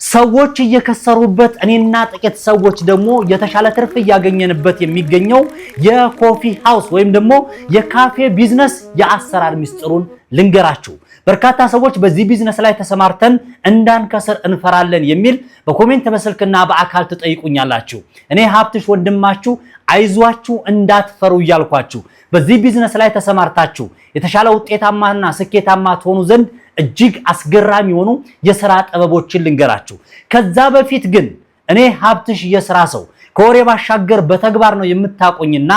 ሰዎች እየከሰሩበት እኔና ጥቂት ሰዎች ደግሞ የተሻለ ትርፍ ያገኘንበት የሚገኘው የኮፊ ሃውስ ወይም ደግሞ የካፌ ቢዝነስ የአሰራር ሚስጥሩን ልንገራችሁ። በርካታ ሰዎች በዚህ ቢዝነስ ላይ ተሰማርተን እንዳንከስር እንፈራለን የሚል በኮሜንት በስልክና በአካል ተጠይቁኛላችሁ። እኔ ሀብትሽ ወንድማችሁ አይዟችሁ እንዳትፈሩ እያልኳችሁ በዚህ ቢዝነስ ላይ ተሰማርታችሁ የተሻለ ውጤታማና ስኬታማ ትሆኑ ዘንድ እጅግ አስገራሚ ሆኑ የሥራ ጥበቦችን ልንገራችሁ። ከዛ በፊት ግን እኔ ሀብትሽ የሥራ ሰው ከወሬ ባሻገር በተግባር ነው የምታቆኝና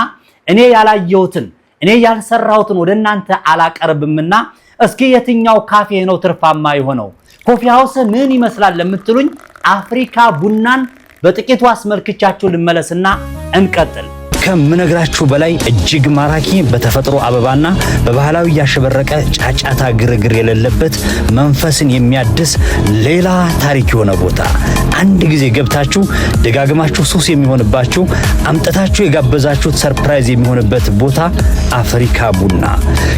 እኔ ያላየሁትን እኔ ያልሰራሁትን ወደናንተ አላቀርብምና እስኪ የትኛው ካፌ ነው ትርፋማ የሆነው ኮፊ ሃውስ ምን ይመስላል ለምትሉኝ አፍሪካ ቡናን በጥቂቱ አስመልክቻችሁ ልመለስና እንቀጥል። ከምነግራችሁ በላይ እጅግ ማራኪ በተፈጥሮ አበባና በባህላዊ ያሸበረቀ ጫጫታ ግርግር የሌለበት መንፈስን የሚያድስ ሌላ ታሪክ የሆነ ቦታ አንድ ጊዜ ገብታችሁ ደጋግማችሁ ሱስ የሚሆንባችሁ አምጣታችሁ የጋበዛችሁት ሰርፕራይዝ የሚሆንበት ቦታ አፍሪካ ቡና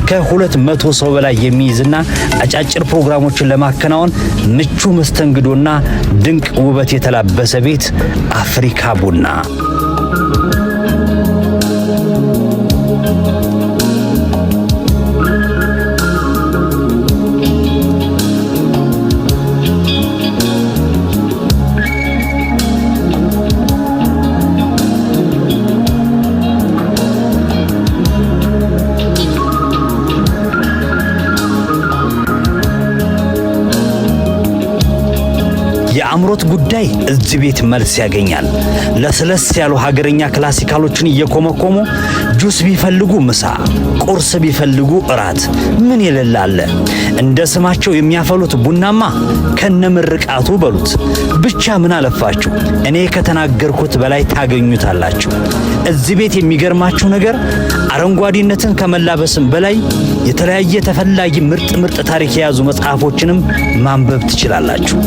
ከ200 ሰው በላይ የሚይዝና አጫጭር ፕሮግራሞችን ለማከናወን ምቹ መስተንግዶና ድንቅ ውበት የተላበሰ ቤት አፍሪካ ቡና። የአምሮት ጉዳይ እዚህ ቤት መልስ ያገኛል። ለስለስ ያሉ ሀገረኛ ክላሲካሎችን እየኮመኮሙ ጁስ ቢፈልጉ ምሳ፣ ቁርስ ቢፈልጉ እራት ምን ይላል እንደ ስማቸው የሚያፈሉት ቡናማ ከነምርቃቱ በሉት። ብቻ ምን አለፋችሁ እኔ ከተናገርኩት በላይ ታገኙታላችሁ። እዚህ ቤት የሚገርማችሁ ነገር አረንጓዴነትን ከመላበስም በላይ የተለያየ ተፈላጊ ምርጥ ታሪክ የያዙ መጽሐፎችንም ማንበብ ትችላላችሁ።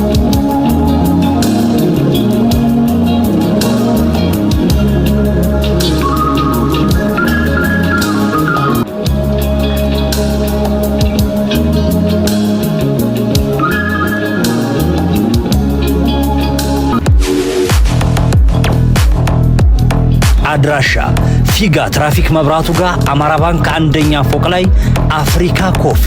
አድራሻ ፊጋ ትራፊክ መብራቱ ጋር አማራ ባንክ አንደኛ ፎቅ ላይ አፍሪካ ኮፊ።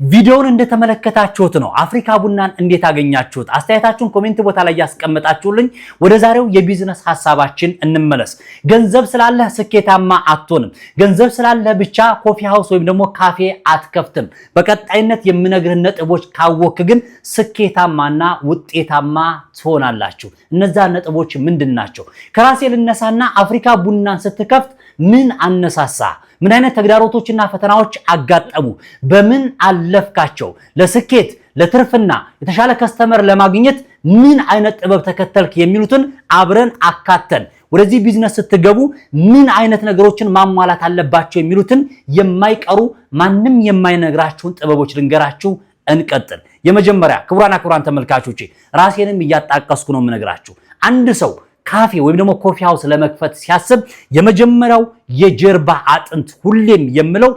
ቪዲዮውን እንደተመለከታችሁት ነው አፍሪካ ቡናን እንዴት አገኛችሁት? አስተያየታችሁን ኮሜንት ቦታ ላይ ያስቀምጣችሁልኝ። ወደ ዛሬው የቢዝነስ ሐሳባችን እንመለስ። ገንዘብ ስላለህ ስኬታማ አትሆንም። ገንዘብ ስላለህ ብቻ ኮፊ ሃውስ ወይም ደግሞ ካፌ አትከፍትም። በቀጣይነት የምነግርህ ነጥቦች ካወክ ግን ስኬታማና ውጤታማ ትሆናላችሁ። እነዛ ነጥቦች ምንድናቸው? ከራሴ ልነሳና አፍሪካ ቡናን ስትከፍት ምን አነሳሳ? ምን አይነት ተግዳሮቶችና ፈተናዎች አጋጠሙ? በምን አለፍካቸው? ለስኬት ለትርፍና የተሻለ ከስተመር ለማግኘት ምን አይነት ጥበብ ተከተልክ? የሚሉትን አብረን አካተን ወደዚህ ቢዝነስ ስትገቡ ምን አይነት ነገሮችን ማሟላት አለባቸው የሚሉትን የማይቀሩ ማንም የማይነግራችሁን ጥበቦች ልንገራችሁ። እንቀጥል። የመጀመሪያ ክቡራን ተመልካቾቼ ራሴንም እያጣቀስኩ ነው የምነግራችሁ። አንድ ሰው ካፌ ወይም ደግሞ ኮፊ ሃውስ ለመክፈት ሲያስብ የመጀመሪያው የጀርባ አጥንት ሁሌም የምለው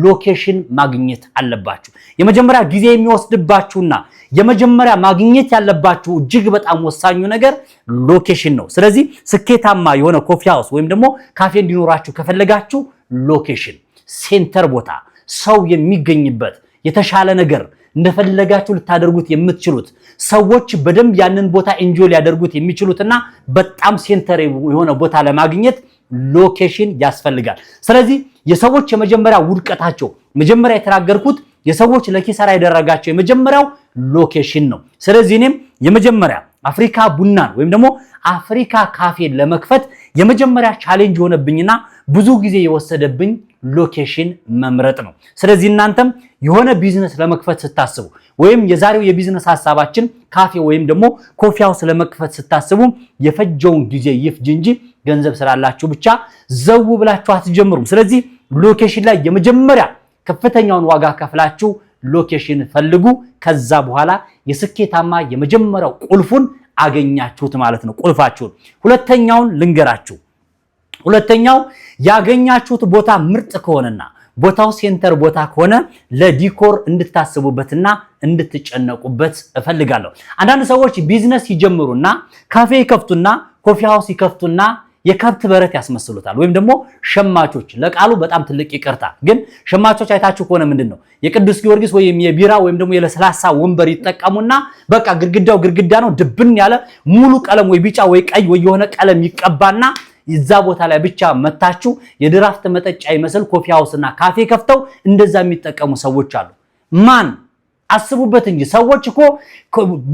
ሎኬሽን ማግኘት አለባችሁ። የመጀመሪያ ጊዜ የሚወስድባችሁና የመጀመሪያ ማግኘት ያለባችሁ እጅግ በጣም ወሳኙ ነገር ሎኬሽን ነው። ስለዚህ ስኬታማ የሆነ ኮፊ ሃውስ ወይም ደግሞ ካፌ እንዲኖራችሁ ከፈለጋችሁ ሎኬሽን፣ ሴንተር ቦታ፣ ሰው የሚገኝበት የተሻለ ነገር እንደፈለጋችሁ ልታደርጉት የምትችሉት ሰዎች በደንብ ያንን ቦታ ኢንጆይ ሊያደርጉት የሚችሉትና በጣም ሴንተር የሆነ ቦታ ለማግኘት ሎኬሽን ያስፈልጋል። ስለዚህ የሰዎች የመጀመሪያ ውድቀታቸው መጀመሪያ የተናገርኩት የሰዎች ለኪሳራ ያደረጋቸው የመጀመሪያው ሎኬሽን ነው። ስለዚህ እኔም የመጀመሪያ አፍሪካ ቡናን ወይም ደግሞ አፍሪካ ካፌን ለመክፈት የመጀመሪያ ቻሌንጅ ሆነብኝና ብዙ ጊዜ የወሰደብኝ ሎኬሽን መምረጥ ነው። ስለዚህ እናንተም የሆነ ቢዝነስ ለመክፈት ስታስቡ ወይም የዛሬው የቢዝነስ ሐሳባችን ካፌ ወይም ደግሞ ኮፊ ሃውስ ለመክፈት ስታስቡ የፈጀውን ጊዜ ይፍጅ እንጂ ገንዘብ ስላላችሁ ብቻ ዘው ብላችሁ አትጀምሩም። ስለዚህ ሎኬሽን ላይ የመጀመሪያ ከፍተኛውን ዋጋ ከፍላችሁ ሎኬሽን ፈልጉ። ከዛ በኋላ የስኬታማ የመጀመሪያው ቁልፉን አገኛችሁት ማለት ነው። ቁልፋችሁን ሁለተኛውን ልንገራችሁ። ሁለተኛው ያገኛችሁት ቦታ ምርጥ ከሆነና ቦታው ሴንተር ቦታ ከሆነ ለዲኮር እንድታስቡበትና እንድትጨነቁበት እፈልጋለሁ። አንዳንድ ሰዎች ቢዝነስ ይጀምሩና ካፌ ይከፍቱና ኮፊ ሃውስ ይከፍቱና የከብት በረት ያስመስሉታል። ወይም ደግሞ ሸማቾች፣ ለቃሉ በጣም ትልቅ ይቅርታ፣ ግን ሸማቾች አይታችሁ ከሆነ ምንድነው የቅዱስ ጊዮርጊስ ወይም የቢራ ወይም ደግሞ የለስላሳ ወንበር ይጠቀሙና በቃ ግድግዳው ግድግዳ ነው ድብን ያለ ሙሉ ቀለም ወይ ቢጫ ወይ ቀይ ወይ የሆነ ቀለም ይቀባና እዛ ቦታ ላይ ብቻ መታችሁ የድራፍት መጠጫ ይመስል ኮፊ ሃውስና ካፌ ከፍተው እንደዛ የሚጠቀሙ ሰዎች አሉ። ማን አስቡበት እንጂ ሰዎች እኮ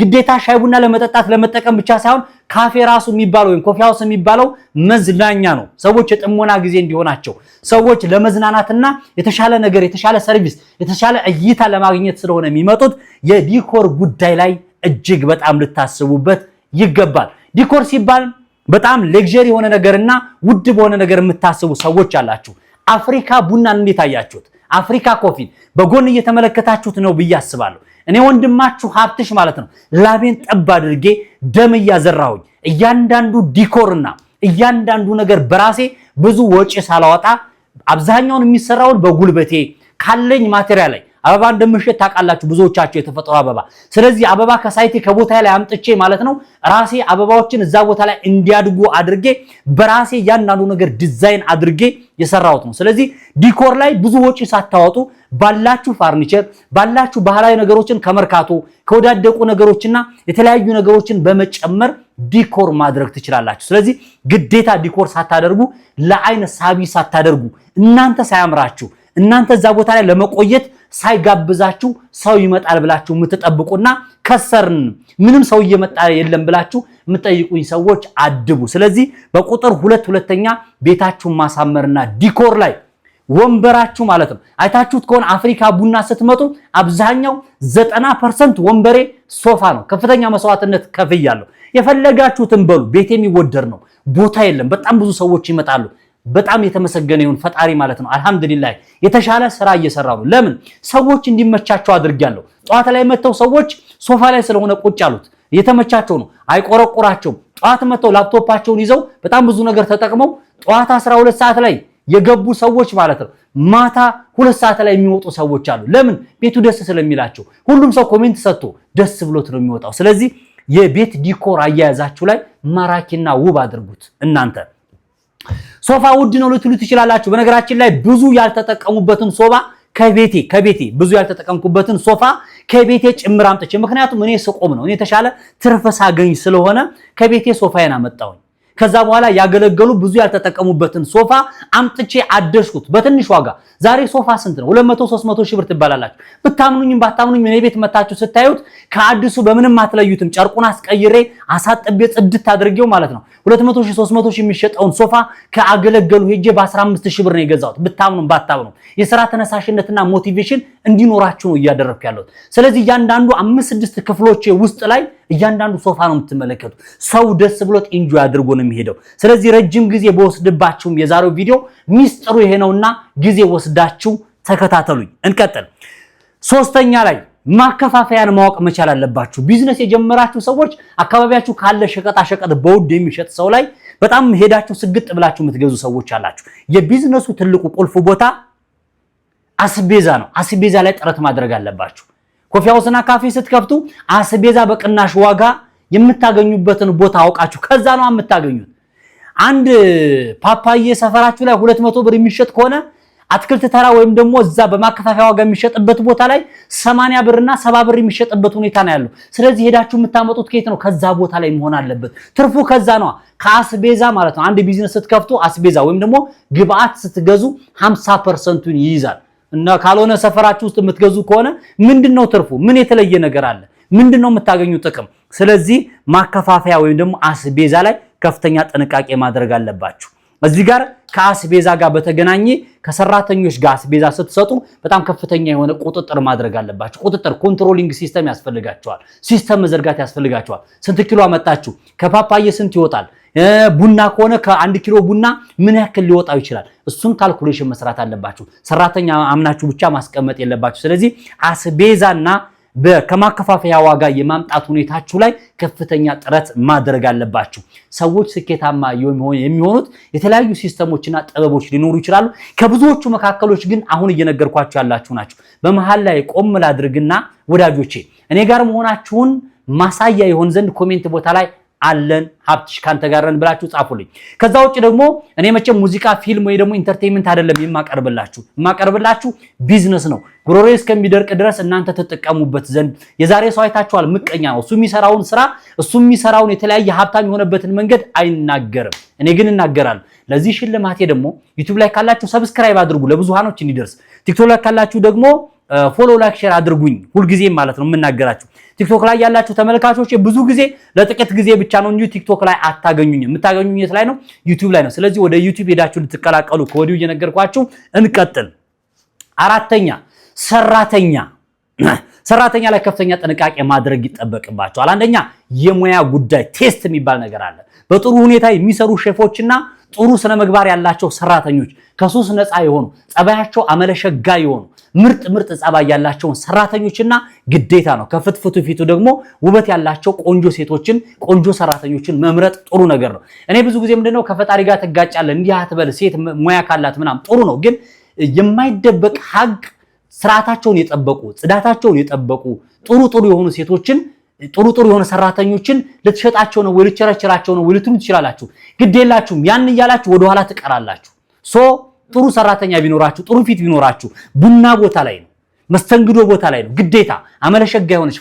ግዴታ ሻይ ቡና ለመጠጣት ለመጠቀም ብቻ ሳይሆን ካፌ ራሱ የሚባለው ወይም ኮፊ ሃውስ የሚባለው መዝናኛ ነው። ሰዎች የጥሞና ጊዜ እንዲሆናቸው ሰዎች ለመዝናናትና የተሻለ ነገር የተሻለ ሰርቪስ የተሻለ እይታ ለማግኘት ስለሆነ የሚመጡት የዲኮር ጉዳይ ላይ እጅግ በጣም ልታስቡበት ይገባል። ዲኮር ሲባል በጣም ሌክዠሪ የሆነ ነገርና ውድ በሆነ ነገር የምታስቡ ሰዎች አላችሁ። አፍሪካ ቡናን እንዴት አያችሁት? አፍሪካ ኮፊን በጎን እየተመለከታችሁት ነው ብዬ አስባለሁ። እኔ ወንድማችሁ ሀብትሽ ማለት ነው ላቤን ጠብ አድርጌ ደም እያዘራሁኝ እያንዳንዱ ዲኮርና እያንዳንዱ ነገር በራሴ ብዙ ወጪ ሳላወጣ አብዛኛውን የሚሰራውን በጉልበቴ ካለኝ ማቴሪያል ላይ አበባ እንደምሸጥ ታውቃላችሁ ብዙዎቻችሁ የተፈጠሩ አበባ። ስለዚህ አበባ ከሳይቴ ከቦታ ላይ አምጥቼ ማለት ነው ራሴ አበባዎችን እዛ ቦታ ላይ እንዲያድጉ አድርጌ በራሴ ያንዳንዱ ነገር ዲዛይን አድርጌ የሰራሁት ነው። ስለዚህ ዲኮር ላይ ብዙ ወጪ ሳታወጡ ባላችሁ ፈርኒቸር ባላችሁ ባህላዊ ነገሮችን ከመርካቶ ከወዳደቁ ነገሮችና የተለያዩ ነገሮችን በመጨመር ዲኮር ማድረግ ትችላላችሁ። ስለዚህ ግዴታ ዲኮር ሳታደርጉ ለአይን ሳቢ ሳታደርጉ እናንተ ሳያምራችሁ እናንተ እዛ ቦታ ላይ ለመቆየት ሳይጋብዛችሁ ሰው ይመጣል ብላችሁ የምትጠብቁና ከሰርን ምንም ሰው እየመጣ የለም ብላችሁ የምትጠይቁኝ ሰዎች አድቡ። ስለዚህ በቁጥር ሁለተኛ ቤታችሁን ማሳመርና ዲኮር ላይ ወንበራችሁ ማለት ነው። አይታችሁት ከሆነ አፍሪካ ቡና ስትመጡ አብዛኛው 90% ወንበሬ ሶፋ ነው። ከፍተኛ መስዋዕትነት ከፍያለሁ። የፈለጋችሁትን በሉ። ቤት የሚወደር ነው። ቦታ የለም። በጣም ብዙ ሰዎች ይመጣሉ። በጣም የተመሰገነ ይሁን ፈጣሪ ማለት ነው። አልহামዱሊላህ የተሻለ ስራ እየሰራው ነው። ለምን ሰዎች እንዲመቻቸው አድርጋለሁ። ጧት ላይ መተው ሰዎች ሶፋ ላይ ስለሆነ ቁጭ ያሉት የተመቻቸው ነው። አይቆረቁራቸውም። ጧት መተው ላፕቶፓቸውን ይዘው በጣም ብዙ ነገር ተጠቅመው ጧት 12 ሰዓት ላይ የገቡ ሰዎች ማለት ነው ማታ 2 ሰዓት ላይ የሚወጡ ሰዎች አሉ። ለምን ቤቱ ደስ ስለሚላቸው። ሁሉም ሰው ኮሜንት ሰጥቶ ደስ ብሎት ነው የሚወጣው። ስለዚህ የቤት ዲኮር አያያዛችሁ ላይ ማራኪና ውብ አድርጉት። እናንተ ሶፋ ውድ ነው ልትሉ ትችላላችሁ። በነገራችን ላይ ብዙ ያልተጠቀሙበትን ሶፋ ከቤቴ ብዙ ያልተጠቀምኩበትን ሶፋ ከቤቴ ጭምር አምጥቼ ምክንያቱም እኔ ስቆም ነው እኔ ተሻለ ትርፍ ሳገኝ ስለሆነ ከቤቴ ሶፋዬን አመጣሁኝ። ከዛ በኋላ ያገለገሉ ብዙ ያልተጠቀሙበትን ሶፋ አምጥቼ አደስኩት በትንሽ ዋጋ። ዛሬ ሶፋ ስንት ነው? 200 300 ሺህ ብር ትባላላችሁ። ብታምኑኝም ባታምኑኝም እኔ ቤት መታችሁ ስታዩት ከአዲሱ በምንም አትለዩትም። ጨርቁን አስቀይሬ አሳጥቤ ጽድት አድርጌው ማለት ነው 200 ሺህ 300 ሺህ የሚሸጠውን ሶፋ ከአገለገሉ ሄጄ በ15 ሺህ ብር ነው የገዛሁት። ብታምኑም ባታምኑም የሥራ ተነሳሽነትና ሞቲቬሽን እንዲኖራችሁ ነው እያደረኩ ያለሁት። ስለዚህ እያንዳንዱ 5-6 ክፍሎች ውስጥ ላይ እያንዳንዱ ሶፋ ነው የምትመለከቱት። ሰው ደስ ብሎት ኢንጆይ አድርጎ ነው የሚሄደው። ስለዚህ ረጅም ጊዜ በወስድባችሁም የዛሬው ቪዲዮ ሚስጥሩ ይሄ ነውና ጊዜ ወስዳችሁ ተከታተሉኝ። እንቀጥል። ሶስተኛ ላይ ማከፋፈያን ማወቅ መቻል አለባችሁ። ቢዝነስ የጀመራችሁ ሰዎች አካባቢያችሁ ካለ ሸቀጣ ሸቀጥ በውድ የሚሸጥ ሰው ላይ በጣም ሄዳችሁ ስግጥ ብላችሁ የምትገዙ ሰዎች አላችሁ። የቢዝነሱ ትልቁ ቁልፍ ቦታ አስቤዛ ነው። አስቤዛ ላይ ጥረት ማድረግ አለባችሁ። ኮፊ ሃውስና ካፌ ስትከፍቱ አስቤዛ በቅናሽ ዋጋ የምታገኙበትን ቦታ አውቃችሁ ከዛ ነው የምታገኙት። አንድ ፓፓዬ ሰፈራችሁ ላይ 200 ብር የሚሸጥ ከሆነ አትክልት ተራ ወይም ደግሞ እዛ በማከፋፈያ ዋጋ የሚሸጥበት ቦታ ላይ 80 ብርና 70 ብር የሚሸጥበት ሁኔታ ነው ያለው። ስለዚህ ሄዳችሁ የምታመጡት ከየት ነው? ከዛ ቦታ ላይ መሆን አለበት። ትርፉ ከዛ ነው። ከአስቤዛ ማለት ነው። አንድ ቢዝነስ ስትከፍቱ አስቤዛ ወይም ደግሞ ግብአት ስትገዙ 50%ን ይይዛል። እና ካልሆነ ሰፈራችሁ ውስጥ የምትገዙ ከሆነ ምንድነው ትርፉ? ምን የተለየ ነገር አለ? ምንድነው የምታገኙት ጥቅም? ስለዚህ ማከፋፈያ ወይም ደግሞ አስቤዛ ላይ ከፍተኛ ጥንቃቄ ማድረግ አለባችሁ። እዚህ ጋር ከአስቤዛ ጋር በተገናኘ ከሰራተኞች ጋር አስቤዛ ስትሰጡ በጣም ከፍተኛ የሆነ ቁጥጥር ማድረግ አለባችሁ። ቁጥጥር ኮንትሮሊንግ ሲስተም ያስፈልጋቸዋል። ሲስተም መዘርጋት ያስፈልጋቸዋል። ስንት ኪሎ አመጣችሁ? ከፓፓዬ ስንት ይወጣል? ቡና ከሆነ ከ1 ኪሎ ቡና ምን ያክል ሊወጣው ይችላል? እሱን ካልኩሌሽን መስራት አለባችሁ። ሰራተኛ አምናችሁ ብቻ ማስቀመጥ የለባችሁ። ስለዚህ አስቤዛና ከማከፋፈያ ዋጋ የማምጣት ሁኔታችሁ ላይ ከፍተኛ ጥረት ማድረግ አለባችሁ። ሰዎች ስኬታማ የሚሆኑት የተለያዩ ሲስተሞችና ጥበቦች ሊኖሩ ይችላሉ። ከብዙዎቹ መካከሎች ግን አሁን እየነገርኳችሁ ያላችሁ ናቸው። በመሃል ላይ ቆም ላድርግና ወዳጆቼ እኔ ጋር መሆናችሁን ማሳያ ይሆን ዘንድ ኮሜንት ቦታ ላይ አለን ሀብትሽ ካንተ ጋር ነን ብላችሁ ጻፉልኝ። ከዛ ውጪ ደግሞ እኔ መቼም ሙዚቃ፣ ፊልም ወይ ደግሞ ኢንተርቴይንመንት አይደለም የማቀርብላችሁ ቢዝነስ ነው። ጉሮሬ እስከሚደርቅ ድረስ እናንተ ተጠቀሙበት ዘንድ የዛሬ ሰው አይታችኋል፣ ምቀኛ ነው። እሱ የሚሰራውን ስራ እሱ የሚሰራውን የተለያየ ሀብታም የሆነበትን መንገድ አይናገርም። እኔ ግን እናገራለሁ። ለዚህ ሽልማቴ ደግሞ ዩቲዩብ ላይ ካላችሁ ሰብስክራይብ አድርጉ ለብዙሃኖች እንዲደርስ። ቲክቶክ ላይ ካላችሁ ደግሞ ፎሎ፣ ላይክ፣ ሼር አድርጉኝ። ሁልጊዜም ማለት ነው የምናገራችሁ። ቲክቶክ ላይ ያላችሁ ተመልካቾች ብዙ ጊዜ ለጥቂት ጊዜ ብቻ ነው እንጂ ቲክቶክ ላይ አታገኙኝም። የምታገኙኝ የት ላይ ነው? ዩቲዩብ ላይ ነው። ስለዚህ ወደ ዩቲዩብ ሄዳችሁ ልትቀላቀሉ ከወዲሁ እየነገርኳችሁ እንቀጥል። አራተኛ ሰራተኛ ላይ ከፍተኛ ጥንቃቄ ማድረግ ይጠበቅባቸዋል። አንደኛ የሙያ ጉዳይ ቴስት የሚባል ነገር አለ። በጥሩ ሁኔታ የሚሰሩ ሼፎችና ጥሩ ስነ ምግባር ያላቸው ሰራተኞች ከሱስ ነፃ የሆኑ ጸባያቸው አመለሸጋ የሆኑ ምርጥ ጸባይ ያላቸውን ሰራተኞችና ግዴታ ነው ከፍትፍቱ ፊቱ ደግሞ ውበት ያላቸው ቆንጆ ሴቶችን ቆንጆ ሰራተኞችን መምረጥ ጥሩ ነገር ነው። እኔ ብዙ ጊዜ ምንድነው ከፈጣሪ ጋር ተጋጫለህ እንዲህ አትበል፣ ሴት ሙያ ካላት ምናምን ጥሩ ነው፣ ግን የማይደበቅ ሀቅ ስርዓታቸውን የጠበቁ ጽዳታቸውን የጠበቁ ጥሩ የሆኑ ሴቶችን ጥሩ የሆነ ሰራተኞችን ልትሸጣቸው ነው ወይ ልትቸረችራቸው ነው ወይ ልትሉ ትችላላችሁ። ግዴላችሁም ያን እያላችሁ ወደ ኋላ ትቀራላችሁ። ጥሩ ሰራተኛ ቢኖራችሁ ጥሩ ፊት ቢኖራችሁ ቡና ቦታ ላይ ነው መስተንግዶ ቦታ ላይ ነው ግዴታ አመለሸጋ የሆነች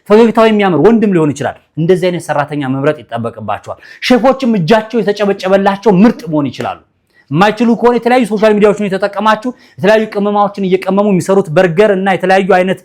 ፈገግታው የሚያምር ወንድም ሊሆን ይችላል። እንደዚህ አይነት ሰራተኛ መምረጥ ይጠበቅባቸዋል። ሼፎችም እጃቸው የተጨበጨበላቸው ምርጥ መሆን ይችላሉ። የማይችሉ ከሆነ የተለያዩ ሶሻል ሚዲያዎችን የተጠቀማችሁ የተለያዩ ቅመማዎችን እየቀመሙ የሚሰሩት በርገር እና የተለያዩ አይነት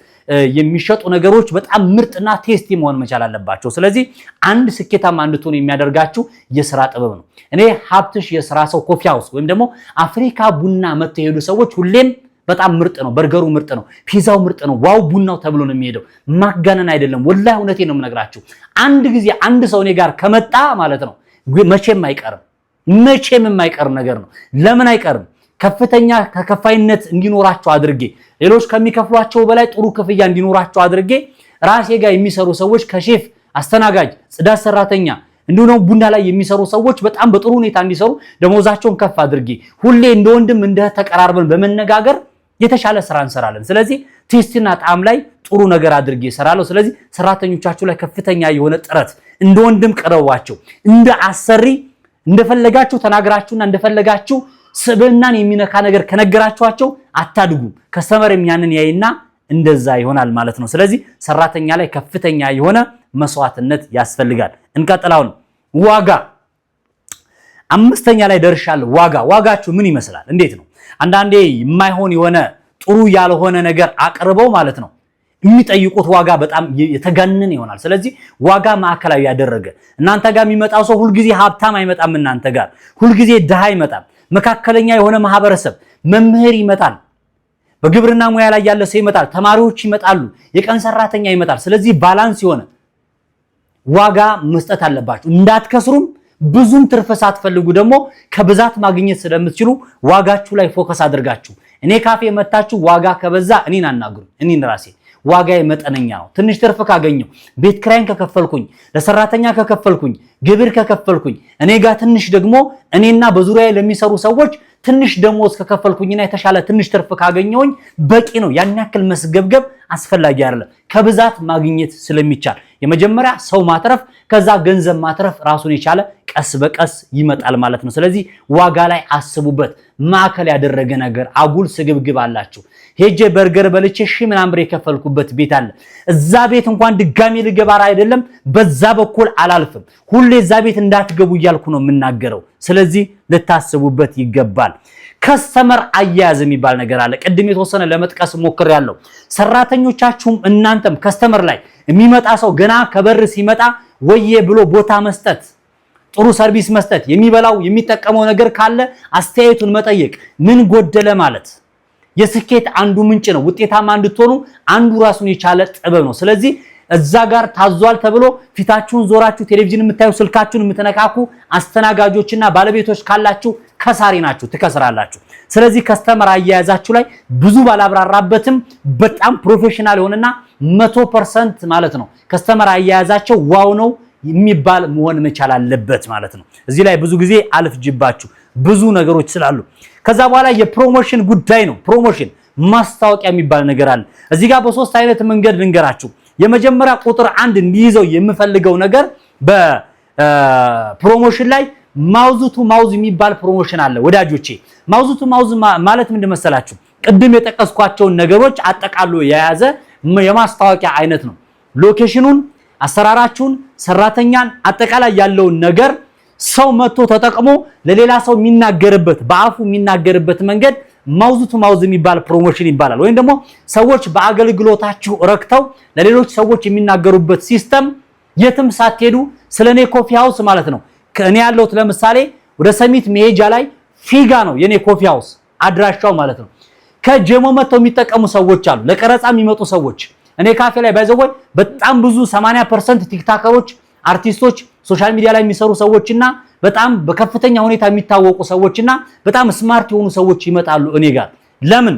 የሚሸጡ ነገሮች በጣም ምርጥና ቴስቲ መሆን መቻል አለባቸው። ስለዚህ አንድ ስኬታማ እንድትሆኑ የሚያደርጋችሁ የሥራ ጥበብ ነው። እኔ ሀብትሽ የሥራ ሰው ኮፊ ሃውስ ወይም ደግሞ አፍሪካ ቡና መጥተው የሄዱ ሰዎች ሁሌም በጣም ምርጥ ነው፣ በርገሩ ምርጥ ነው፣ ፒዛው ምርጥ ነው፣ ዋው ቡናው ተብሎ ነው የሚሄደው። ማጋነን አይደለም፣ ወላሂ እውነቴን ነው የምነግራችሁ። አንድ ጊዜ አንድ ሰው እኔ ጋር ከመጣ ማለት ነው መቼም የማይቀር ነገር ነው። ለምን አይቀርም? ከፍተኛ ተከፋይነት እንዲኖራቸው አድርጌ ሌሎች ከሚከፍሏቸው በላይ ጥሩ ክፍያ እንዲኖራቸው አድርጌ ራሴ ጋር የሚሰሩ ሰዎች ከሼፍ፣ አስተናጋጅ፣ ጽዳት ሰራተኛ እንዲሁም ቡና ላይ የሚሰሩ ሰዎች በጣም በጥሩ ሁኔታ እንዲሰሩ ደሞዛቸውን ከፍ አድርጌ ሁሌ እንደ ወንድም እንደ ተቀራርበን በመነጋገር የተሻለ ስራ እንሰራለን። ስለዚህ ቴስትና ጣዕም ላይ ጥሩ ነገር አድርጌ እሰራለሁ። ስለዚህ ሰራተኞቻችሁ ላይ ከፍተኛ የሆነ ጥረት እንደ ወንድም ቀረቧቸው። እንደ አሰሪ እንደፈለጋችሁ ተናግራችሁና እንደፈለጋችሁ ስብዕናን የሚነካ ነገር ከነገራችኋቸው አታድጉም። ከስተመር ያንን ያይና እንደዛ ይሆናል ማለት ነው። ስለዚህ ሰራተኛ ላይ ከፍተኛ የሆነ መስዋዕትነት ያስፈልጋል። እንቀጥላውን ዋጋ አምስተኛ ላይ ደርሻለሁ። ዋጋችሁ ምን ይመስላል? እንዴት ነው? አንዳንዴ የማይሆን የሆነ ጥሩ ያልሆነ ነገር አቅርበው ማለት ነው የሚጠይቁት ዋጋ በጣም የተጋነነ ይሆናል። ስለዚህ ዋጋ ማዕከላዊ ያደረገ እናንተ ጋር የሚመጣው ሰው ሁልጊዜ ሀብታም አይመጣም። እናንተ ጋር ሁልጊዜ ድሃ አይመጣም። መካከለኛ የሆነ ማህበረሰብ መምህር ይመጣል፣ በግብርና ሙያ ላይ ያለ ሰው ይመጣል፣ ተማሪዎች ይመጣሉ፣ የቀን ሰራተኛ ይመጣል። ስለዚህ ባላንስ የሆነ ዋጋ መስጠት አለባችሁ። እንዳትከስሩም ብዙም ትርፍ ሳትፈልጉ ደግሞ ከብዛት ማግኘት ስለምትችሉ ዋጋችሁ ላይ ፎከስ አድርጋችሁ እኔ ካፌ መታችሁ ዋጋ ከበዛ እኔን አናግሩ። እኔን ራሴ ዋጋዬ መጠነኛ ነው። ትንሽ ትርፍ ካገኘው ቤት ክራይን ከከፈልኩኝ ለሰራተኛ ከከፈልኩኝ ግብር ከከፈልኩኝ እኔ ጋር ትንሽ ደግሞ እኔና በዙሪያዬ ለሚሰሩ ሰዎች ትንሽ ደሞዝ ከከፈልኩኝና የተሻለ ትንሽ ትርፍ ካገኘውኝ በቂ ነው። ያን ያክል መስገብገብ አስፈላጊ አይደለም። ከብዛት ማግኘት ስለሚቻል የመጀመሪያ ሰው ማትረፍ ከዛ ገንዘብ ማትረፍ ራሱን የቻለ ቀስ በቀስ ይመጣል ማለት ነው። ስለዚህ ዋጋ ላይ አስቡበት። ማዕከል ያደረገ ነገር አጉል ስግብግብ አላችሁ። ሄጄ በርገር በልቼ ምናምን ብር የከፈልኩበት ቤት አለ። እዛ ቤት እንኳን ድጋሚ ልገባ አይደለም በዛ በኩል አላልፍም። ሁሌ እዛ ቤት እንዳትገቡ እያልኩ ነው የምናገረው። ስለዚህ ልታስቡበት ይገባል። ከስተመር አያያዝ የሚባል ነገር አለ። ቅድም የተወሰነ ለመጥቀስ ሞክሬያለሁ። ሰራተኞቻችሁም እናንተም ከስተመር ላይ የሚመጣ ሰው ገና ከበር ሲመጣ ወዬ ብሎ ቦታ መስጠት፣ ጥሩ ሰርቪስ መስጠት፣ የሚበላው የሚጠቀመው ነገር ካለ አስተያየቱን መጠየቅ፣ ምን ጎደለ ማለት የስኬት አንዱ ምንጭ ነው። ውጤታማ እንድትሆኑ አንዱ ራሱን የቻለ ጥበብ ነው። ስለዚህ እዛ ጋር ታዟል ተብሎ ፊታችሁን ዞራችሁ ቴሌቪዥን የምታዩ ስልካችሁን የምትነካኩ አስተናጋጆችና ባለቤቶች ካላችሁ ከሳሪ ናችሁ፣ ትከስራላችሁ። ስለዚህ ከስተመር አያያዛችሁ ላይ ብዙ ባላብራራበትም በጣም ፕሮፌሽናል የሆነና 100% ማለት ነው ከስተመር አያያዛቸው ዋው ነው የሚባል መሆን መቻል አለበት ማለት ነው። እዚህ ላይ ብዙ ጊዜ አልፍጅባችሁ ብዙ ነገሮች ስላሉ ከዛ በኋላ የፕሮሞሽን ጉዳይ ነው። ፕሮሞሽን ማስታወቂያ የሚባል ነገር አለ። እዚህ ጋር በሶስት አይነት መንገድ ልንገራችሁ። የመጀመሪያ ቁጥር 1 እንዲይዘው የምፈልገው ነገር በፕሮሞሽን ላይ ማውዝ ቱ ማውዝ የሚባል ፕሮሞሽን አለ ወዳጆቼ። ማውዝ ቱ ማውዝ ማለት ምንድን መሰላችሁ? ቅድም የጠቀስኳቸውን ነገሮች አጠቃሎ የያዘ የማስታወቂያ አይነት ነው። ሎኬሽኑን፣ አሰራራችሁን፣ ሰራተኛን አጠቃላይ ያለውን ነገር ሰው መጥቶ ተጠቅሞ ለሌላ ሰው የሚናገርበት በአፉ የሚናገርበት መንገድ ማውዝ ቱ ማውዝ የሚባል ፕሮሞሽን ይባላል። ወይም ደግሞ ሰዎች በአገልግሎታችሁ ረክተው ለሌሎች ሰዎች የሚናገሩበት ሲስተም የትም ሳትሄዱ ስለኔ ኮፊ ሃውስ ማለት ነው። ከእኔ ያለሁት ለምሳሌ ወደ ሰሚት መሄጃ ላይ ፊጋ ነው የኔ ኮፊ ሃውስ አድራሻው ማለት ነው። ከጀሞ መጥተው የሚጠቀሙ ሰዎች አሉ፣ ለቀረጻ የሚመጡ ሰዎች። እኔ ካፌ ላይ ባይዘወይ በጣም ብዙ 80% ቲክታከሮች፣ አርቲስቶች፣ ሶሻል ሚዲያ ላይ የሚሰሩ ሰዎችና በጣም በከፍተኛ ሁኔታ የሚታወቁ ሰዎችና በጣም ስማርት የሆኑ ሰዎች ይመጣሉ እኔ ጋር። ለምን?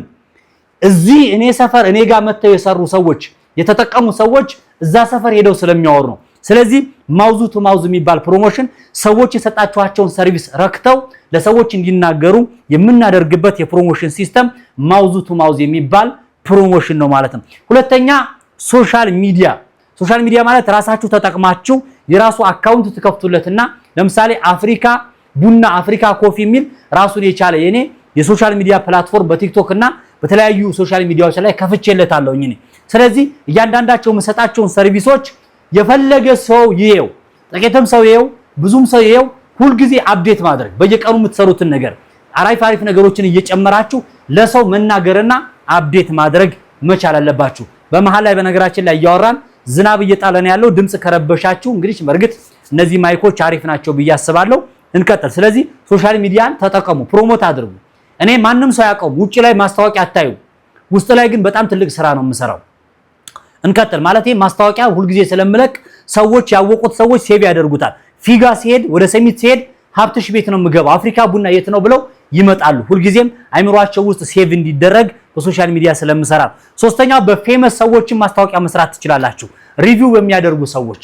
እዚህ እኔ ሰፈር እኔ ጋር መጥተው የሰሩ ሰዎች የተጠቀሙ ሰዎች እዛ ሰፈር ሄደው ስለሚያወሩ ነው። ስለዚህ ማውዝ ቱ ማውዝ የሚባል ፕሮሞሽን ሰዎች የሰጣቸዋቸውን ሰርቪስ ረክተው ለሰዎች እንዲናገሩ የምናደርግበት የፕሮሞሽን ሲስተም ማውዝ ቱ ማውዝ የሚባል ፕሮሞሽን ነው ማለት ነው። ሁለተኛ ሶሻል ሚዲያ። ሶሻል ሚዲያ ማለት ራሳችሁ ተጠቅማችሁ የራሱ አካውንት ትከፍቱለትና ለምሳሌ አፍሪካ ቡና፣ አፍሪካ ኮፊ የሚል ራሱን የቻለ የኔ የሶሻል ሚዲያ ፕላትፎርም በቲክቶክ እና በተለያዩ ሶሻል ሚዲያዎች ላይ ከፍቼለታለሁ እኔ። ስለዚህ እያንዳንዳቸው የምሰጣቸውን ሰርቪሶች የፈለገ ሰው ይየው፣ ጥቂትም ሰው ይየው፣ ብዙም ሰው ይየው፣ ሁልጊዜ አፕዴት ማድረግ በየቀኑ የምትሰሩትን ነገር አሪፍ ነገሮችን እየጨመራችሁ ለሰው መናገርና አፕዴት ማድረግ መቻል አለባችሁ። በመሃል ላይ በነገራችን ላይ እያወራን ዝናብ እየጣለን ያለው ድምጽ ከረበሻችሁ እንግዲህ በርግጥ እነዚህ ማይኮች አሪፍ ናቸው ብዬ አስባለሁ። እንቀጥል። ስለዚህ ሶሻል ሚዲያን ተጠቀሙ፣ ፕሮሞት አድርጉ። እኔ ማንም ሰው ያውቀው ውጪ ላይ ማስታወቂያ አታዩ፣ ውስጥ ላይ ግን በጣም ትልቅ ስራ ነው የምሰራው። እንቀጥል። ማለት ማስታወቂያ ሁልጊዜ ስለምለቅ ሰዎች ያወቁት ሰዎች ሴቭ ያደርጉታል። ፊጋ ሲሄድ ወደ ሰሚት ሲሄድ ሀብትሽ ቤት ነው የምገባው፣ አፍሪካ ቡና የት ነው ብለው ይመጣሉ። ሁልጊዜም አይምሯቸው ውስጥ ሴቭ እንዲደረግ በሶሻል ሚዲያ ስለምሰራ። ሶስተኛው በፌመስ ሰዎችን ማስታወቂያ መስራት ትችላላችሁ። ሪቪው በሚያደርጉ ሰዎች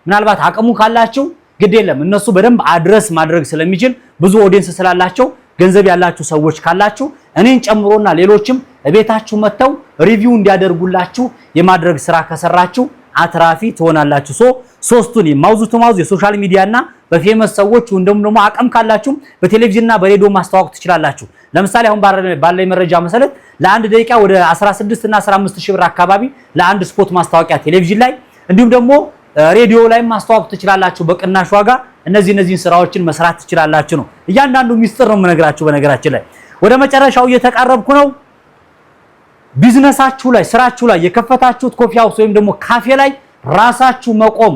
ምናልባት አቅሙ ካላችሁ ግድ የለም እነሱ በደንብ አድረስ ማድረግ ስለሚችል ብዙ ኦዲየንስ ስላላቸው ገንዘብ ያላችሁ ሰዎች ካላችሁ እኔን ጨምሮና ሌሎችም ቤታችሁ መተው ሪቪው እንዲያደርጉላችሁ የማድረግ ስራ ከሰራችሁ አትራፊ ትሆናላችሁ። ሶስቱን ማውዝ ቱ ማውዝ የሶሻል ሚዲያና በፌመስ ሰዎች እንደውም ደግሞ አቅም ካላችሁ በቴሌቪዥንና በሬዲዮ ማስተዋወቅ ትችላላችሁ። ለምሳሌ አሁን ባለኝ መረጃ መሰረት ለአንድ ደቂቃ ወደ 16 እና 15 ሺህ ብር አካባቢ ለአንድ ስፖት ማስተዋወቂያ ቴሌቪዥን ላይ እንዲሁም ደግሞ ሬዲዮ ላይ ማስተዋወቅ ትችላላችሁ በቅናሽ ዋጋ። እነዚህን ስራዎችን መስራት ትችላላችሁ ነው። እያንዳንዱ ሚስጥር ነው የምነግራችሁ። በነገራችን ላይ ወደ መጨረሻው እየተቃረብኩ ነው። ቢዝነሳችሁ ላይ ስራችሁ ላይ የከፈታችሁት ኮፊ ሃውስ ወይም ደግሞ ካፌ ላይ ራሳችሁ መቆም፣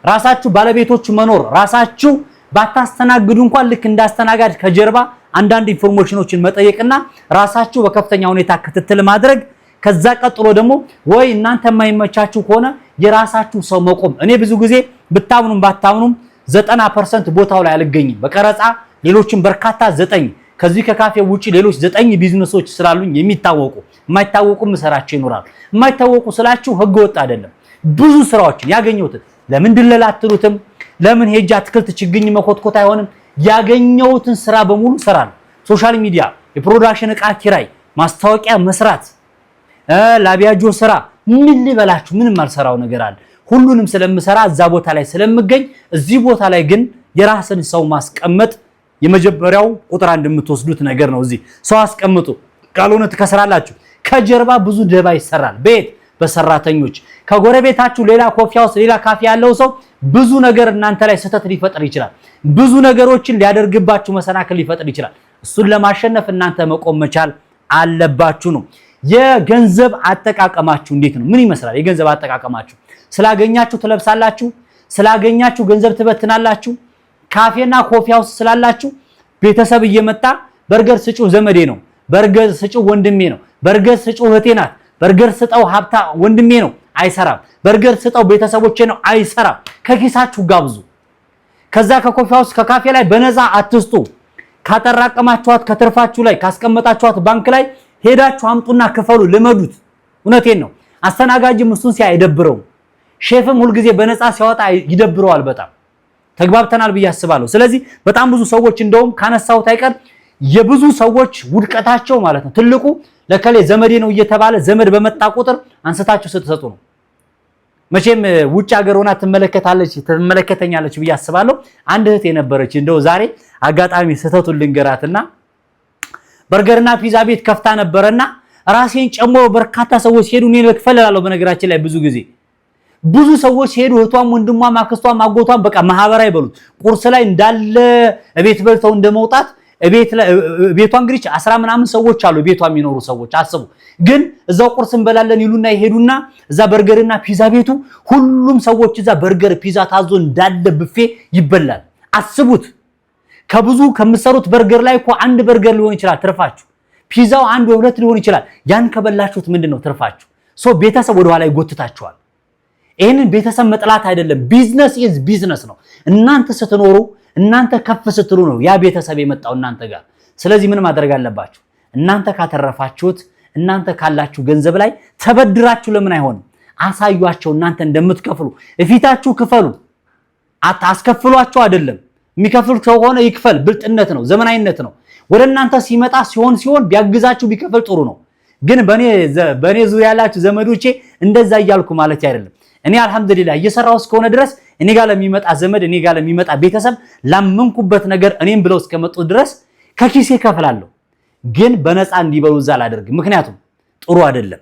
ራሳችሁ ባለቤቶቹ መኖር፣ ራሳችሁ ባታስተናግዱ እንኳን ልክ እንዳስተናጋጅ ከጀርባ አንዳንድ ኢንፎርሜሽኖችን መጠየቅና ራሳችሁ በከፍተኛ ሁኔታ ክትትል ማድረግ። ከዛ ቀጥሎ ደግሞ ወይ እናንተ የማይመቻችሁ ከሆነ የራሳችሁ ሰው መቆም። እኔ ብዙ ጊዜ ብታምኑም ባታምኑም 90% ቦታው ላይ አልገኝም። በቀረጻ ሌሎችም በርካታ 9 ከዚህ ከካፌ ውጪ ሌሎች 9 ቢዝነሶች ስላሉኝ የሚታወቁ የማይታወቁ መስራቸው ይኖራል። የማይታወቁ ስላችሁ ህገወጥ አይደለም። ብዙ ስራዎችን ያገኘሁትን ለምን ድለላ አትሉትም? ለምን ሄጃ አትክልት ችግኝ መኮትኮት አይሆንም? ያገኘሁትን ስራ በሙሉ ሰራለሁ። ሶሻል ሚዲያ፣ የፕሮዳክሽን ዕቃ ኪራይ፣ ማስታወቂያ መስራት፣ ላቢያጆ ስራ፣ ምን ልበላችሁ ምንም አልሰራው ነገር አለ። ሁሉንም ስለምሰራ እዛ ቦታ ላይ ስለምገኝ እዚህ ቦታ ላይ ግን የራስን ሰው ማስቀመጥ የመጀመሪያው ቁጥር 1 የምትወስዱት ነገር ነው። እዚህ ሰው አስቀምጡ፣ ካልሆነ ትከስራላችሁ። ከጀርባ ብዙ ደባ ይሰራል። ቤት በሰራተኞች ከጎረቤታችሁ ሌላ ኮፊ ሃውስ ሌላ ካፌ ያለው ሰው ብዙ ነገር እናንተ ላይ ስህተት ሊፈጥር ይችላል። ብዙ ነገሮችን ሊያደርግባችሁ መሰናክል ሊፈጥር ይችላል። እሱን ለማሸነፍ እናንተ መቆም መቻል አለባችሁ ነው። የገንዘብ አጠቃቀማችሁ እንዴት ነው? ምን ይመስላል የገንዘብ አጠቃቀማችሁ? ስላገኛችሁ ትለብሳላችሁ፣ ስላገኛችሁ ገንዘብ ትበትናላችሁ። ካፌና ኮፊ ሃውስ ስላላችሁ ቤተሰብ እየመጣ በርገር ስጪው ዘመዴ ነው፣ በርገር ስጪው ወንድሜ ነው፣ በርገር ስጪው እህቴ ናት፣ በርገር ስጠው ሀብታ ወንድሜ ነው፣ አይሰራም። በርገር ስጠው ቤተሰቦቼ ነው፣ አይሰራም። ከኪሳችሁ ጋብዙ። ከዛ ከኮፊ ሃውስ ከካፌ ላይ በነፃ አትስጡ። ካጠራቀማችኋት ከትርፋችሁ ላይ ካስቀመጣችኋት ባንክ ላይ ሄዳችሁ አምጡና ክፈሉ። ልመዱት። እውነቴን ነው። አስተናጋጅም እሱን ሲያይደብረው ሼፍም ሁሉ ጊዜ በነፃ ሲያወጣ ይደብረዋል በጣም ተግባብተናል ብዬ አስባለሁ ስለዚህ በጣም ብዙ ሰዎች እንደውም ካነሳውት አይቀር የብዙ ሰዎች ውድቀታቸው ማለት ነው ትልቁ ለከሌ ዘመዴ ነው እየተባለ ዘመድ በመጣ ቁጥር አንስታችሁ ስትሰጡ ነው መቼም ውጭ ሀገር ሆና ትመለከተኛለች ብዬ አስባለሁ አንድ እህት የነበረች እንደው ዛሬ አጋጣሚ ስተቱን ልንገራትና በርገርና ፒዛ ቤት ከፍታ ነበርና ራሴን ጨምሮ በርካታ ሰዎች ሄዱ እኔ ለክፈልላለሁ በነገራችን ላይ ብዙ ሰዎች ሄዱ እህቷም ወንድሟም አክስቷም አጎቷም በቃ ማህበራዊ ይበሉት ቁርስ ላይ እንዳለ እቤት በልተው እንደመውጣት ቤቷ እንግዲህ 10 ምናምን ሰዎች አሉ ቤቷ የሚኖሩ ሰዎች አስቡ ግን እዛው ቁርስ እንበላለን ይሉና ይሄዱና እዛ በርገርና ፒዛ ቤቱ ሁሉም ሰዎች እዛ በርገር ፒዛ ታዞ እንዳለ ቡፌ ይበላል አስቡት ከብዙ ከምሰሩት በርገር ላይ እኮ አንድ በርገር ሊሆን ይችላል ትርፋችሁ ፒዛው አንድ ወይ ሁለት ሊሆን ይችላል ያን ከበላችሁት ምንድነው ትርፋችሁ ቤተሰብ ወደ ኋላ ይጎትታችኋል ይሄንን ቤተሰብ መጥላት አይደለም ቢዝነስ ኢዝ ቢዝነስ ነው እናንተ ስትኖሩ እናንተ ከፍ ስትሉ ነው ያ ቤተሰብ የመጣው እናንተ ጋር ስለዚህ ምን ማድረግ አለባችሁ እናንተ ካተረፋችሁት እናንተ ካላችሁ ገንዘብ ላይ ተበድራችሁ ለምን አይሆንም አሳዩአቸው እናንተ እንደምትከፍሉ እፊታችሁ ክፈሉ አታስከፍሏቸው አይደለም የሚከፍሉ ከሆነ ይክፈል ብልጥነት ነው ዘመናዊነት ነው ወደ እናንተ ሲመጣ ሲሆን ቢያግዛችሁ ቢከፈል ጥሩ ነው ግን በኔ ዙሪያ ያላችሁ ዘመዶቼ እንደዛ ይያልኩ ማለት አይደለም እኔ አልহামዱሊላህ እየሰራው እስከሆነ ድረስ እኔ ጋር ለሚመጣ ዘመድ እኔ ጋር ለሚመጣ ቤተሰብ ላመንኩበት ነገር እኔም ብለው እስከመጡ ድረስ ከኪሴ ከፍላለሁ ግን በነፃ እንዲበሉ ዛል አደርግ ምክንያቱም ጥሩ አይደለም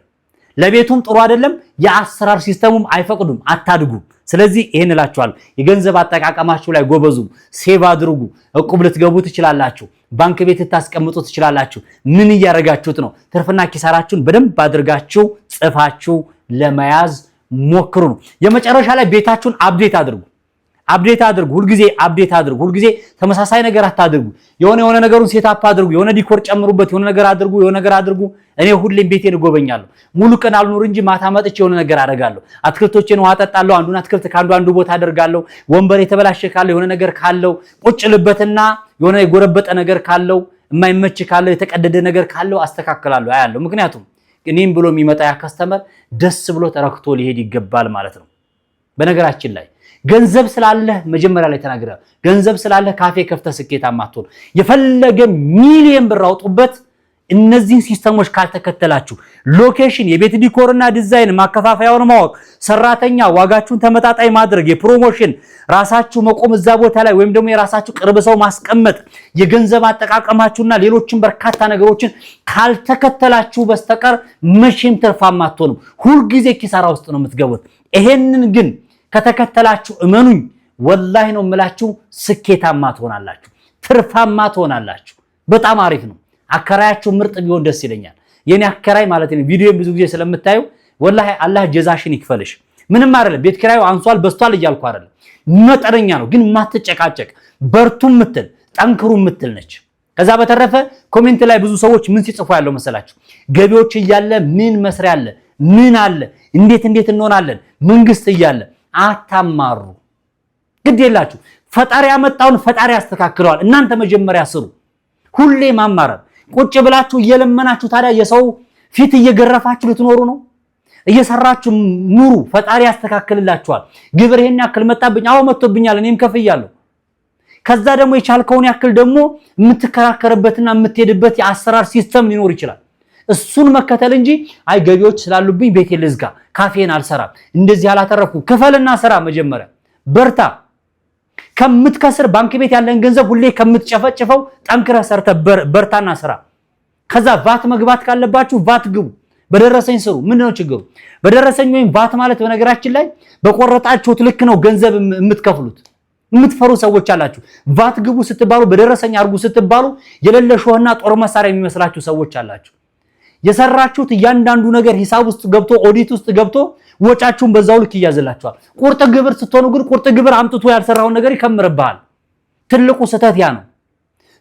ለቤቱም ጥሩ አይደለም የአሰራር ሲስተሙም አይፈቅዱም አታድጉ ስለዚህ ይሄን እላችኋለሁ የገንዘብ አጠቃቀማችሁ ላይ ጎበዙ ሴቭ አድርጉ እቁብ ልትገቡ ትችላላችሁ ባንክ ቤት ታስቀምጡ ትችላላችሁ ምን ያረጋችሁት ነው ትርፍና ኪሳራችሁን በደንብ አድርጋችሁ ጽፋችሁ ለመያዝ ሞክሩ ነው የመጨረሻ ላይ ቤታችሁን አፕዴት አድርጉ ሁልጊዜ አፕዴት አድርጉ ሁልጊዜ ተመሳሳይ ነገር አታድርጉ የሆነ ነገሩን ሴትአፕ አድርጉ የሆነ ዲኮር ጨምሩበት የሆነ ነገር አድርጉ እኔ ሁሌም ቤቴን እጎበኛለሁ ሙሉ ቀን አልኖር እንጂ ማታ መጥቼ የሆነ ነገር አደርጋለሁ አትክልቶቼን ውሃ አጠጣለሁ አንዱን አትክልት አንዱ ቦታ አደርጋለሁ ወንበር የተበላሸ ካለው የሆነ ነገር ካለው ቁጭ ልበትና የሆነ የጎረበጠ ነገር ካለው የማይመች ካለው የተቀደደ ነገር ካለው አስተካክላለሁ አያለሁ ምክንያቱም እኔም ብሎ የሚመጣ ያ ከስተመር ደስ ብሎ ተረክቶ ሊሄድ ይገባል ማለት ነው በነገራችን ላይ ገንዘብ ስላለ መጀመሪያ ላይ ተናገረ ገንዘብ ስላለ ካፌ ከፍተ ስኬታማ አትሆን የፈለገ ሚሊየን ብር አውጡበት እነዚህ ሲስተሞች ካልተከተላችሁ ሎኬሽን የቤት ዲኮርና ዲዛይን ማከፋፈያውን ማወቅ ሰራተኛ ዋጋችሁን ተመጣጣኝ ማድረግ የፕሮሞሽን ራሳችሁ መቆም እዛ ቦታ ላይ ወይም ደግሞ የራሳችሁ ቅርብ ሰው ማስቀመጥ የገንዘብ አጠቃቀማችሁና ሌሎችን በርካታ ነገሮችን ካልተከተላችሁ በስተቀር መቼም ትርፋማ አትሆኑ ሁሉ ጊዜ ኪሳራ ውስጥ ነው የምትገቡት ይሄንን ግን ከተከተላችሁ እመኑኝ ወላሂ ነው የምላችሁ ስኬታማ ትሆናላችሁ ትርፋማ ትሆናላችሁ በጣም አሪፍ ነው አከራያችሁ ምርጥ ቢሆን ደስ ይለኛል የኔ አከራይ ማለት ነው ቪዲዮን ብዙ ጊዜ ስለምታዩ ወላሂ አላህ ጀዛሽን ይክፈልሽ ምንም አይደለም ቤት ኪራዩ አንሷል በስቷል እያልኩ አይደለም መጠነኛ ነው ግን ማትጨቃጨቅ በርቱ ምትል ጠንክሩ ምትል ነች ከዛ በተረፈ ኮሜንት ላይ ብዙ ሰዎች ምን ሲጽፉ ያለው መሰላችሁ ገቢዎች እያለ ምን መስሪያ አለ ምን አለ እንዴት እንሆናለን መንግስት እያለ አታማሩ ግድ የላችሁ ፈጣሪ ያመጣውን ፈጣሪ ያስተካክለዋል እናንተ መጀመሪያ ስሩ ሁሌ ማማረር ቁጭ ብላችሁ እየለመናችሁ ታዲያ የሰው ፊት እየገረፋችሁ ልትኖሩ ነው እየሰራችሁ ኑሩ ፈጣሪ ያስተካክልላችኋል ግብር ይሄን ያክል መጣብኝ አው መጥቶብኛል እኔም ከፍያለሁ ከዛ ደግሞ የቻልከውን ያክል ደግሞ የምትከራከርበትና የምትሄድበት የአሰራር ሲስተም ሊኖር ይችላል እሱን መከተል እንጂ አይ ገቢዎች ስላሉብኝ ቤቴ ልዝጋ ካፌን አልሰራም እንደዚህ አላተረፍኩ ክፈልና ስራ መጀመሪያ በርታ ከምትከስር ባንክ ቤት ያለን ገንዘብ ሁሌ ከምትጨፈጭፈው ጠንክረህ ሰርተ በርታና ስራ ከዛ ቫት መግባት ካለባችሁ ቫት ግቡ በደረሰኝ ስሩ ምንድነው ችግሩ በደረሰኝ ወይም ቫት ማለት በነገራችን ላይ በቆረጣችሁት ልክ ነው ገንዘብ የምትከፍሉት የምትፈሩ ሰዎች አላችሁ ቫት ግቡ ስትባሉ በደረሰኝ አርጉ ስትባሉ የለለሽውና ጦር መሳሪያ የሚመስላችሁ ሰዎች አላችሁ የሰራችሁት እያንዳንዱ ነገር ሂሳብ ውስጥ ገብቶ ኦዲት ውስጥ ገብቶ ወጫችሁን በዛው ልክ ይያዝላችኋል ቁርጥ ግብር ስትሆኑ ግን ቁርጥ ግብር አምጥቶ ያልሰራው ነገር ይከምርባል ትልቁ ስህተት ያ ነው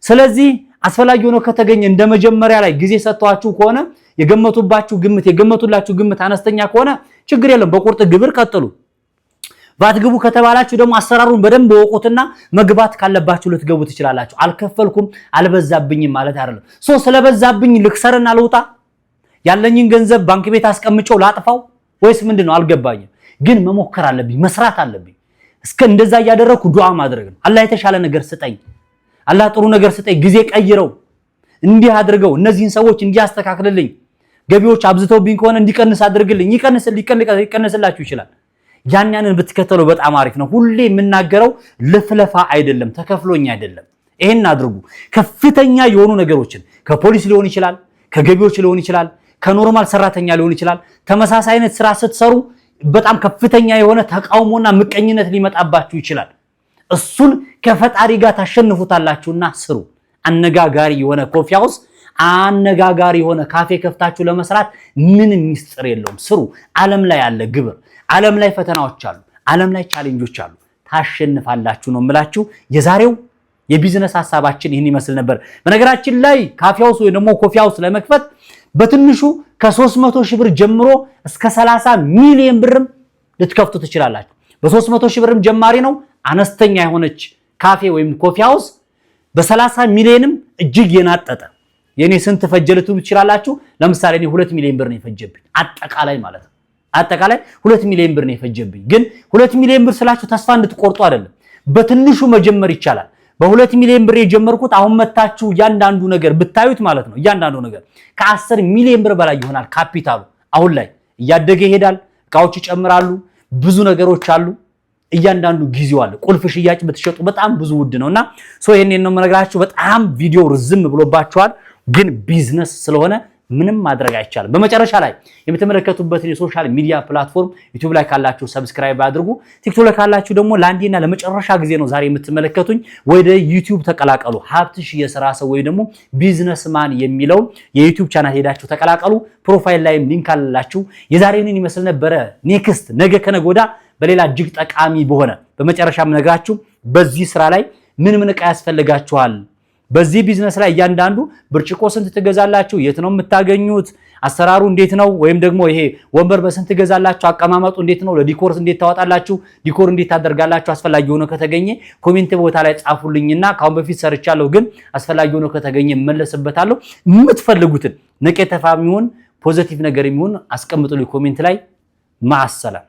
ስለዚህ አስፈላጊ ሆኖ ከተገኘ እንደመጀመሪያ ላይ ጊዜ ሰጥቷችሁ ከሆነ የገመቱላችሁ ግምት አነስተኛ ከሆነ ችግር የለም በቁርጥ ግብር ቀጥሉ ቫት ግቡ ከተባላችሁ ደግሞ አሰራሩን በደንብ ወቁትና መግባት ካለባችሁ ልትገቡ ትችላላችሁ አልከፈልኩም አልበዛብኝም ማለት አይደለም ስለበዛብኝ ልክሰርና ልውጣ ያለኝን ገንዘብ ባንክ ቤት አስቀምጨው ላጥፋው ወይስ ምንድነው አልገባኝም። ግን መሞከር አለብኝ፣ መስራት አለብኝ። እስከ እንደዛ ያደረኩ ዱዓ ማድረግ ነው። አላህ የተሻለ ነገር ስጠኝ፣ አላህ ጥሩ ነገር ስጠኝ፣ ጊዜ ቀይረው፣ እንዲህ አድርገው፣ እነዚህን ሰዎች እንዲያስተካክልልኝ፣ ገቢዎች አብዝተውብኝ ከሆነ እንዲቀንስ አድርግልኝ። ይቀንስላችሁ ይችላል። ያንን ብትከተሉ በጣም አሪፍ ነው። ሁሌ የምናገረው ለፍለፋ አይደለም፣ ተከፍሎኝ አይደለም። ይሄን አድርጉ። ከፍተኛ የሆኑ ነገሮችን ከፖሊስ ሊሆን ይችላል፣ ከገቢዎች ሊሆን ይችላል፣ ከኖርማል ሰራተኛ ሊሆን ይችላል። ተመሳሳይ አይነት ስራ ስትሰሩ በጣም ከፍተኛ የሆነ ተቃውሞና ምቀኝነት ሊመጣባችሁ ይችላል። እሱን ከፈጣሪ ጋር ታሸንፉታላችሁና ስሩ። አነጋጋሪ የሆነ ኮፊ ሃውስ፣ አነጋጋሪ የሆነ ካፌ ከፍታችሁ ለመስራት ምንም ሚስጥር የለውም። ስሩ። ዓለም ላይ ያለ ግብር፣ ዓለም ላይ ፈተናዎች አሉ፣ ዓለም ላይ ቻሌንጆች አሉ። ታሸንፋላችሁ ነው የምላችሁ። የዛሬው የቢዝነስ ሐሳባችን ይህን ይመስል ነበር። በነገራችን ላይ ካፌ ሃውስ ወይ ደግሞ ኮፊ ሃውስ ለመክፈት በትንሹ ከ300 ሺህ ብር ጀምሮ እስከ 30 ሚሊዮን ብርም ልትከፍቱ ትችላላችሁ። በ300 ሺህ ብርም ጀማሪ ነው። አነስተኛ የሆነች ካፌ ወይም ኮፊ ሃውስ በ30 ሚሊዮንም እጅግ የናጠጠ የኔ ስንት ፈጀልቱ ትችላላችሁ። ለምሳሌ እኔ 2 ሚሊዮን ብር ነው የፈጀብኝ አጠቃላይ ማለት ነው። አጠቃላይ 2 ሚሊዮን ብር ነው የፈጀብኝ። ግን 2 ሚሊዮን ብር ስላችሁ ተስፋ እንድትቆርጡ አይደለም። በትንሹ መጀመር ይቻላል። በ2 ሚሊዮን ብር የጀመርኩት አሁን መታችሁ እያንዳንዱ ነገር ብታዩት ማለት ነው እያንዳንዱ ነገር ከ10 ሚሊዮን ብር በላይ ይሆናል ካፒታሉ። አሁን ላይ እያደገ ይሄዳል። እቃዎች ይጨምራሉ። ብዙ ነገሮች አሉ። እያንዳንዱ ጊዜው አለ። ቁልፍ ሽያጭ ብትሸጡ በጣም ብዙ ውድ ነውና ይሄንን ነው የምነግራችሁ። በጣም ቪዲዮ ርዝም ብሎባችኋል፣ ግን ቢዝነስ ስለሆነ ምንም ማድረግ አይቻልም። በመጨረሻ ላይ የምትመለከቱበትን የሶሻል ሚዲያ ፕላትፎርም ዩቲዩብ ላይ ካላችሁ ሰብስክራይብ አድርጉ። ቲክቶክ ላይ ካላችሁ ደግሞ ለአንዴና ለመጨረሻ ጊዜ ነው ዛሬ የምትመለከቱኝ፣ ወደ ዩቲዩብ ተቀላቀሉ። ሀብትሽ የሥራ ሰው ወይ ደግሞ ቢዝነስማን የሚለው የዩቲዩብ ቻናል ሄዳችሁ ተቀላቀሉ። ፕሮፋይል ላይም ሊንክ አላችሁ። የዛሬውን ይመስል ነበረ። ኔክስት ነገ ከነገ ወዲያ በሌላ እጅግ ጠቃሚ በሆነ በመጨረሻም ነግራችሁ በዚህ ስራ ላይ ምን ዕቃ ያስፈልጋችኋል፣ በዚህ ቢዝነስ ላይ እያንዳንዱ ብርጭቆ ስንት ትገዛላችሁ፣ የት ነው የምታገኙት፣ አሰራሩ እንዴት ነው፣ ወይም ደግሞ ይሄ ወንበር በስንት ትገዛላችሁ፣ አቀማመጡ እንዴት ነው፣ ለዲኮር እንዴት ታወጣላችሁ፣ ዲኮር እንዴት ታደርጋላችሁ፣ አስፈላጊ ሆኖ ከተገኘ ኮሜንት ቦታ ላይ ጻፉልኝና ካሁን በፊት ሰርቻለሁ፣ ግን አስፈላጊ ሆኖ ከተገኘ መለስበታለሁ። የምትፈልጉትን ነቄተፋ የሚሆን ፖዚቲቭ ነገር የሚሆን አስቀምጡልኝ ኮሜንት ላይ። ማሰላም